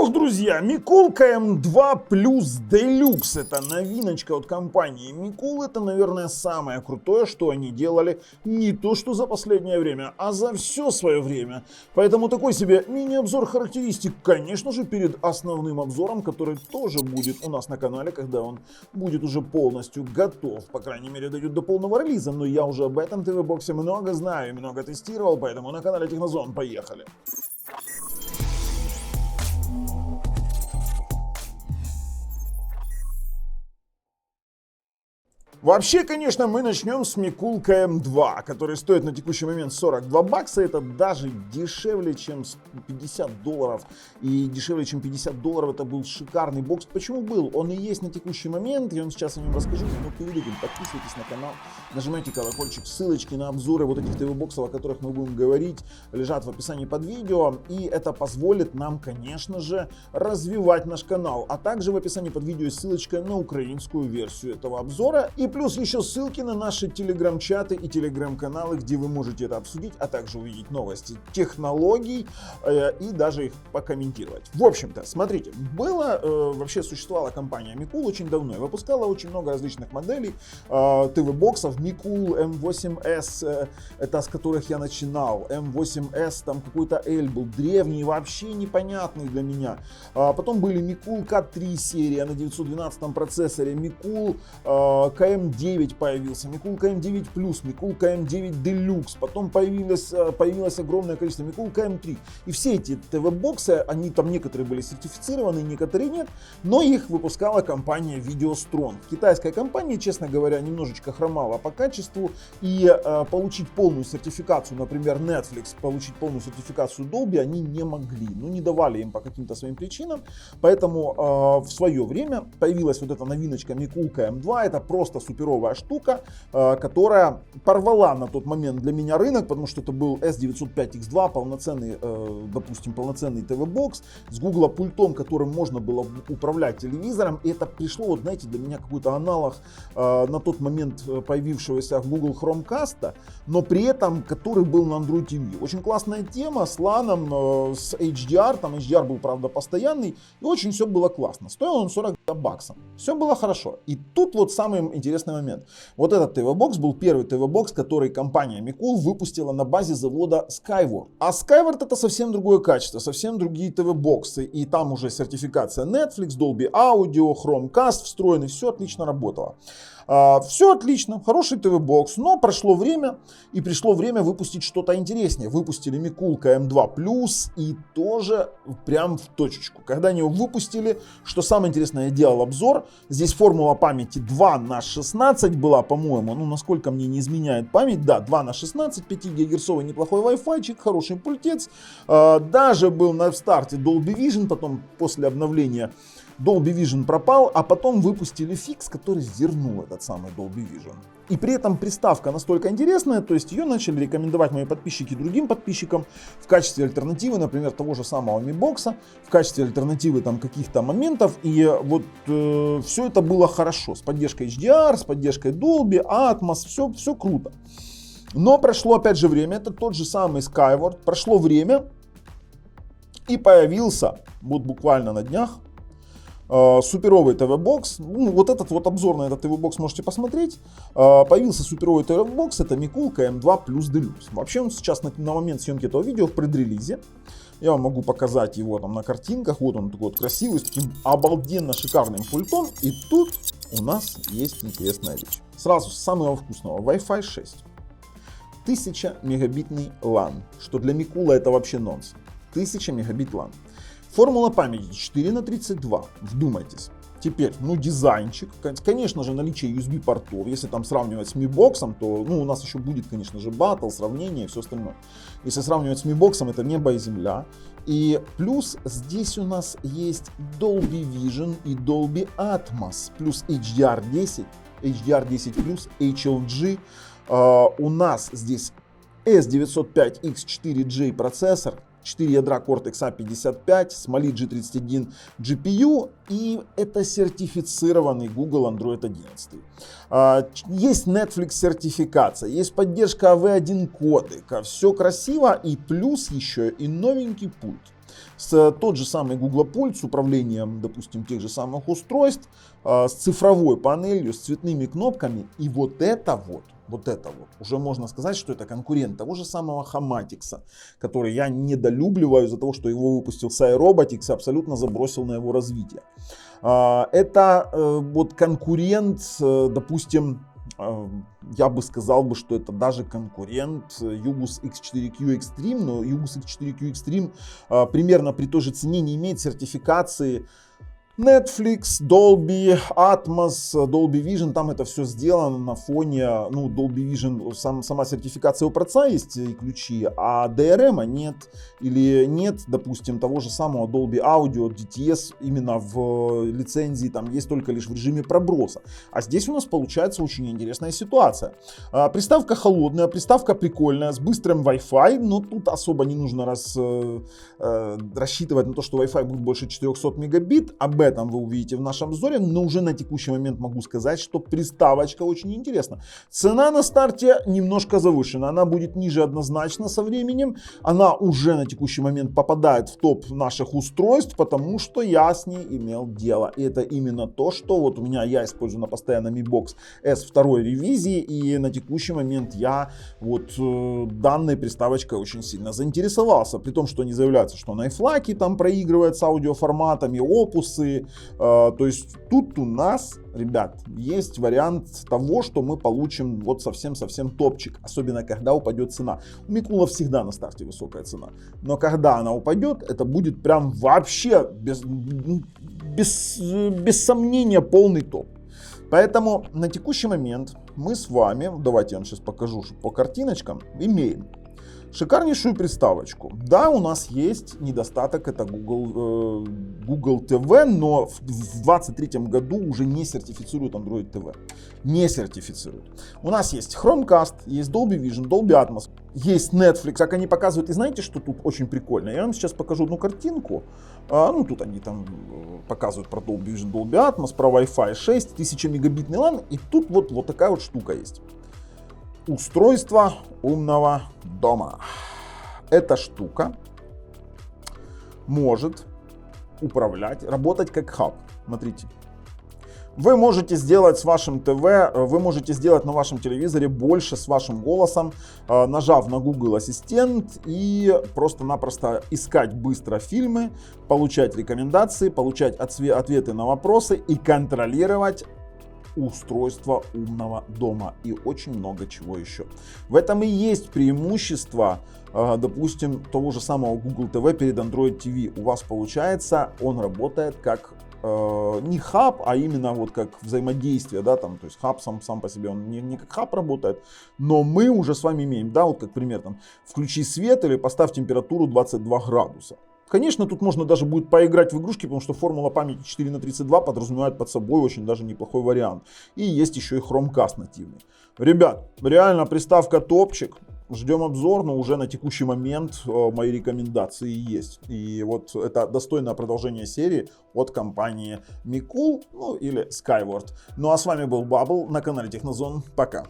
Ох, друзья, Микулка М2 Plus Deluxe. Это новиночка от компании Mikul. Это, наверное, самое крутое, что они делали не то что за последнее время, а за все свое время. Поэтому такой себе мини-обзор характеристик, конечно же, перед основным обзором, который тоже будет у нас на канале, когда он будет уже полностью готов. По крайней мере, дойдет до полного релиза. Но я уже об этом ТВ-боксе много знаю и много тестировал, поэтому на канале Технозон поехали. Вообще, конечно, мы начнем с Микулка М2, который стоит на текущий момент 42 бакса. Это даже дешевле, чем $50. И дешевле, чем $50 это был шикарный бокс. Почему был? Он и есть на текущий момент, я вам сейчас о нем расскажу. Но перед этим подписывайтесь на канал, нажимайте колокольчик. Ссылочки на обзоры вот этих ТВ-боксов, о которых мы будем говорить, лежат в описании под видео. И это позволит нам, конечно же, развивать наш канал. А также в описании под видео есть ссылочка на украинскую версию этого обзора. И плюс еще ссылки на наши телеграм-чаты и телеграм-каналы, где вы можете это обсудить, а также увидеть новости технологий и даже их покомментировать. В общем-то, смотрите, вообще существовала компания Mikul очень давно и выпускала очень много различных моделей ТВ-боксов. Mikul M8S, это с которых я начинал, M8S, там какой-то L был древний, вообще непонятный для меня. Потом были Mikul K3 серия на 912 процессоре, Mikul KM9 появился, Mikul KM9 Plus, Mikul KM9 Deluxe, потом появилось огромное количество Mikul KM3. И все эти ТВ-боксы, они там некоторые были сертифицированы, некоторые нет, но их выпускала компания Videostrong. Китайская компания, честно говоря, немножечко хромала по качеству, и получить полную сертификацию, например, Netflix, получить полную сертификацию Dolby они не могли, не давали им по каким-то своим причинам, поэтому в свое время появилась вот эта новиночка Микулка М2, это просто суперовая штука, которая порвала на тот момент для меня рынок, потому что это был S905X2, полноценный, допустим, полноценный ТВ-бокс с Google пультом, которым можно было управлять телевизором, и это пришло, вот знаете, для меня какой-то аналог на тот момент появившегося Google Chromecast, но при этом который был на Android TV. Очень классная тема с LAN, с HDR, там HDR был, правда, постоянный, и очень все было классно. Стоил он 40 баксов. Все было хорошо. И тут вот самый интересный момент. Вот этот ТВ-бокс был первый ТВ-бокс, который компания Mikul выпустила на базе завода Skyward. А Skyward это совсем другое качество, совсем другие ТВ-боксы. И там уже сертификация Netflix, Dolby Audio, Chromecast встроенный, все отлично работало. Все отлично, хороший ТВ-бокс, но прошло время, и пришло время выпустить что-то интереснее. Выпустили Микулка М2 Plus, и тоже прям в точечку. Когда они его выпустили, что самое интересное, я делал обзор, здесь формула памяти 2×16 была, по-моему, насколько мне не изменяет память, да, 2×16, 5 ГГц неплохой Wi-Fi, хороший пультец, даже был на старте Dolby Vision, потом после обновления Dolby Vision пропал, а потом выпустили фикс, который вернул этот самый Dolby Vision. И при этом приставка настолько интересная, то есть ее начали рекомендовать мои подписчики другим подписчикам в качестве альтернативы, например, того же самого Mi Box, в качестве альтернативы там каких-то моментов. И вот все это было хорошо, с поддержкой HDR, с поддержкой Dolby, Atmos, все круто. Но прошло опять же время, это тот же самый Skyward, прошло время и появился вот буквально на днях суперовый ТВ-бокс. Вот этот вот обзор на этот ТВ-бокс можете посмотреть. Появился суперовый ТВ-бокс, это Микулка М2 Plus Deluxe. Вообще он сейчас на момент съемки этого видео в предрелизе. Я вам могу показать его там на картинках. Вот он такой вот красивый, с таким обалденно шикарным пультом. И тут у нас есть интересная вещь. Сразу с самого вкусного. Wi-Fi 6. 1000 мегабитный LAN. Что для Микула это вообще нонс. 1000 мегабит LAN. Формула памяти 4×32, вдумайтесь. Теперь, дизайнчик, конечно же, наличие USB портов, если там сравнивать с Mi Box, то, у нас еще будет, конечно же, батл, сравнение и все остальное. Если сравнивать с Mi Box, это небо и земля. И плюс здесь у нас есть Dolby Vision и Dolby Atmos, плюс HDR10, HDR10+, HLG. У нас здесь S905X4J процессор, 4 ядра Cortex A55, с Mali G31 GPU, и это сертифицированный Google Android 11. Есть Netflix сертификация, есть поддержка AV1 кодека, все красиво, и плюс еще и новенький пульт. Тот же самый Google пульт с управлением, допустим, тех же самых устройств, с цифровой панелью, с цветными кнопками. И вот это уже можно сказать, что это конкурент того же самого Hamatix, который я недолюбливаю из-за того, что его выпустил SciRobotics и абсолютно забросил на его развитие. Это вот конкурент, допустим, я бы сказал, что это даже конкурент Yugus X4Q Extreme, но Yugus X4Q Extreme примерно при той же цене не имеет сертификации Netflix, Dolby, Atmos, Dolby Vision, там это все сделано на фоне, ну, Dolby Vision, сама сертификация у проца есть и ключи, а DRM нет, или нет, допустим, того же самого Dolby Audio, DTS именно в лицензии, там есть только лишь в режиме проброса. А здесь у нас получается очень интересная ситуация. Приставка холодная, приставка прикольная, с быстрым Wi-Fi, но тут особо не нужно рассчитывать на то, что Wi-Fi будет больше 400 мегабит, об этом вы увидите в нашем обзоре, но уже на текущий момент могу сказать, что приставочка очень интересна. Цена на старте немножко завышена, она будет ниже однозначно со временем, она уже на текущий момент попадает в топ наших устройств, потому что я с ней имел дело. И это именно то, что вот у меня, я использую на постоянном Mi Box S2 ревизии, и на текущий момент я вот данной приставочкой очень сильно заинтересовался, при том, что они заявляются, что на iFLAC там проигрывает с аудиоформатами, опусы. То есть тут у нас, ребят, есть вариант того, что мы получим вот совсем-совсем топчик, особенно когда упадет цена. У Микула всегда на старте высокая цена, но когда она упадет, это будет прям вообще без сомнения полный топ. Поэтому на текущий момент мы с вами, давайте я вам сейчас покажу по картиночкам, имеем шикарнейшую приставочку. Да, у нас есть недостаток, это Google TV, но в 2023 году уже не сертифицируют Android TV. Не сертифицируют. У нас есть Chromecast, есть Dolby Vision, Dolby Atmos, есть Netflix, как они показывают. И знаете, что тут очень прикольно? Я вам сейчас покажу одну картинку. Ну, тут они там показывают про Dolby Vision, Dolby Atmos, про Wi-Fi 6, 1000 мегабитный LAN. И тут вот такая вот штука есть. Устройство умного дома. Эта штука может управлять, работать как хаб. Смотрите. Вы можете сделать с вашим ТВ, вы можете сделать на вашем телевизоре больше с вашим голосом, нажав на Google Ассистент и просто-напросто искать быстро фильмы, получать рекомендации, получать ответы на вопросы и контролировать устройство умного дома и очень много чего еще. В этом и есть преимущество, допустим, того же самого Google TV перед Android TV. У вас получается, он работает как не хаб, а именно вот как взаимодействие, да, там, то есть хаб сам по себе, он не как хаб работает, но мы уже с вами имеем, да, вот как пример, там, включи свет или поставь температуру 22 градуса. Конечно, тут можно даже будет поиграть в игрушки, потому что формула памяти 4×32 подразумевает под собой очень даже неплохой вариант. И есть еще и Chromecast нативный. Ребят, реально приставка топчик. Ждем обзор, но уже на текущий момент мои рекомендации есть. И вот это достойное продолжение серии от компании Micool, ну или Skyward. Ну а с вами был Bubble на канале Технозон. Пока.